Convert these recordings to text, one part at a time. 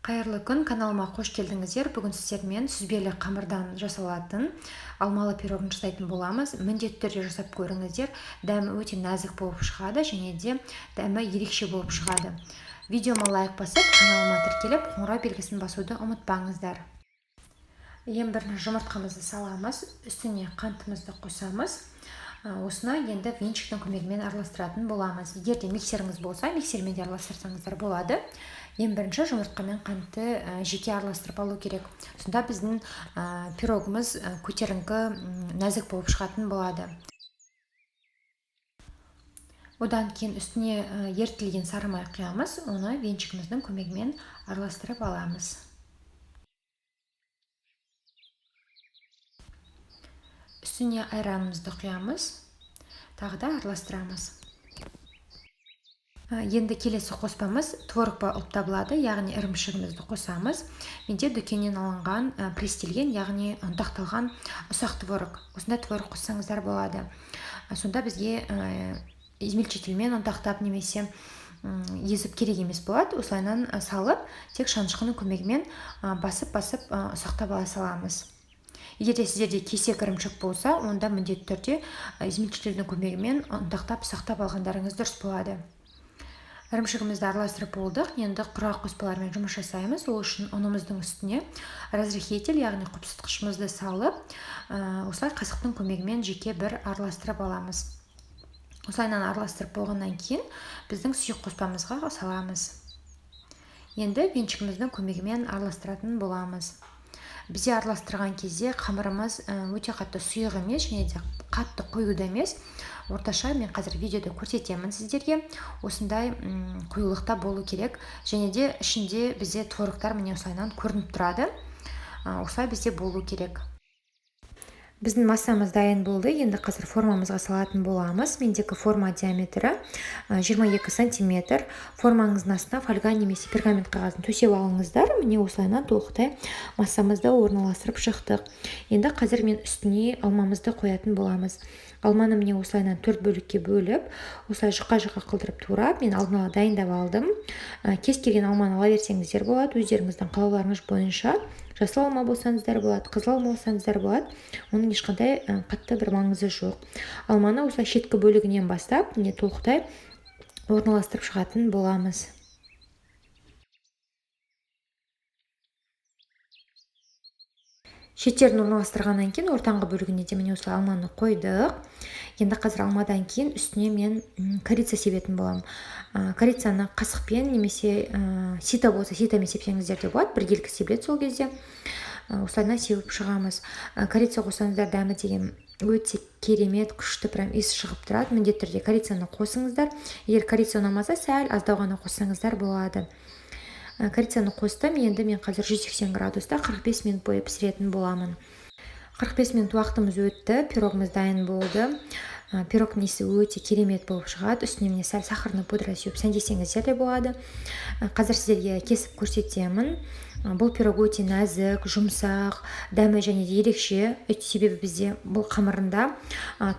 Қайырлы күн, каналыма қош келдіңіздер. Бүгін сіздермен сүзбелі қамырдан жасалатын алмалы пирогын жасайтын боламыз. Міндетті түрде жасап көріңіздер. Дәмі өте нәзік болып шығады және де дәмі ерекше болып шығады. Видеома лайк басып, каналыма тіркеліп, қоңырау белгісін басуды ұмытпаңыздар. Ең бірінші жұмыртқамызды саламыз, үстіне қантымызды қосамыз. Осыны енді венчиктің көмегімен араластыратын боламыз. Егер де миксеріңіз болса, миксермен де араластырсаңыздар болады. Ең бірінші жұмыртқа мен қантты жеке араластырып алу керек. Сонда біздің пирогымыз көтеріңкі, нәзік болып шығатын болады. Одан кейін үстіне ерітілген сары май құямыз, оны венчигіміздің көмегімен араластырып аламыз. Үстіне айранымызды құямыз, тағы да араластырамыз. Енді келесі қоспамыз творог болып табылады, яғни ірімшігімізді қосамыз. Менде дүкеннен алынған престелген, яғни ұнтақталған ұсақ творог. Осындай творог қоссаңыздар болады. Сонда бізге измельчительмен ұнтақтап немесе езіп керек емес болады. Осылайынан салып, тек шанышқының көмегімен басып-басып ұсақтап ала саламыз. Егер де сіздерде кесек ірімшік болса, онда міндетті түрде измельчительдің көмегімен ұнтақтап ұсақтап алғандарыңыз дұрыс болады. Ірімшігімізді араластырып болдық. Енді құрғақ қоспалармен жұмыс жасаймыз. Ол үшін ұнымыздың үстіне разрыхитель, яғни қопсытқышымызды салып, осылай қасықтың көмегімен жеке бір араластырып аламыз. Осылайынан араластырып болғаннан кейін біздің сұйық қоспамызға саламыз. Енді венчигіміздің көмегімен араластыратын боламыз. Бізде араластырған кезде қамырымыз өте қатты сұйық емес, және де қатты қою да емес. Орташа мен қазір видеода көрсетемін сіздерге. Осындай қоюлықта болу керек. Және де ішінде бізде творогтар міне осылайынан көрініп тұрады. Осылай бізде болу керек. Біздің массамыз дайын болды. Енді қазір формамызға салатын боламыз. Мендегі форма диаметрі 22 см. Формаңыздың астына фольга немесе пергамент қағазын төсеп алыңыздар. Міне осылайынан толықтай массамызды орналастырып шықтық. Енді қазір мен үстіне алмамызды қоятын боламыз. Алманы міне осылайынан 4 бөлікке бөліп, осылай жұқа-жұқа қылдырып турап, мен алдын ала дайындап алдым. Кез келген алманы ала берсеңіздер болады, өздеріңіздің қалауларыңыз бойынша. Жасыл алма болсаңыздар болады, қызыл алма болсаңыздар болады. Оның ешқандай қатты бір маңызы жоқ. Алманы осылай шеткі бөлігінен бастап, міне толықтай орналастырып шығатын боламыз. Шеттерін орналастырғаннан кейін ортаңғы бөлігіне де міне осылай алманы қойдық. Енді қазір алмадан кейін үстіне мен корица себетін боламын. Корицаны қасықпен немесе сито болса ситомен сепсеңіздер де болады. Біркелкі себіледі сол кезде. Осылайынан себіп шығамыз. Корица қосаңыздар дәмі деген өте керемет, күшті, прям иіс шығып тұрады. Міндетті түрде корицаны қосыңыздар. Егер корица ұнамаса, сәл аздау ғана қоссаңыздар болады. Корицаны қостым. Енді мен қазір 180 градуста 45 минут бойы пісіретін боламын. 45 минут уақытымыз өтті, пирогымыз дайын болды. Пирогтың иісі өте керемет болып шығады. Үстіне міне сәл сахарный пудра сеуіп сәндесеңіздер де болады. Қазір сіздерге кесіп көрсетемін. Бұл пирог өте нәзік, жұмсақ, дәмі және де ерекше. Себебі бізде бұл қамырында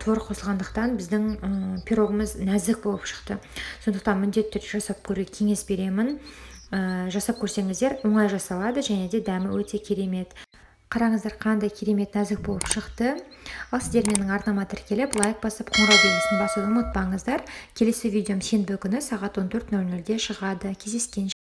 творог қосылғандықтан біздің пирогымыз нәзік болып шықты. Сондықтан міндетті түрде жасап көруге кеңес беремін. Жасап көрсеңіздер оңай жасалады және де дәмі өте керемет. Қараңыздар, қандай керемет нәзік болып шықты. Ал сіздер менің арнама тіркеліп, лайк басып, қоңырау белгісін басуды ұмытпаңыздар. Келесі видеом сенбі күні сағат 14:00-де шығады. Кездескенше.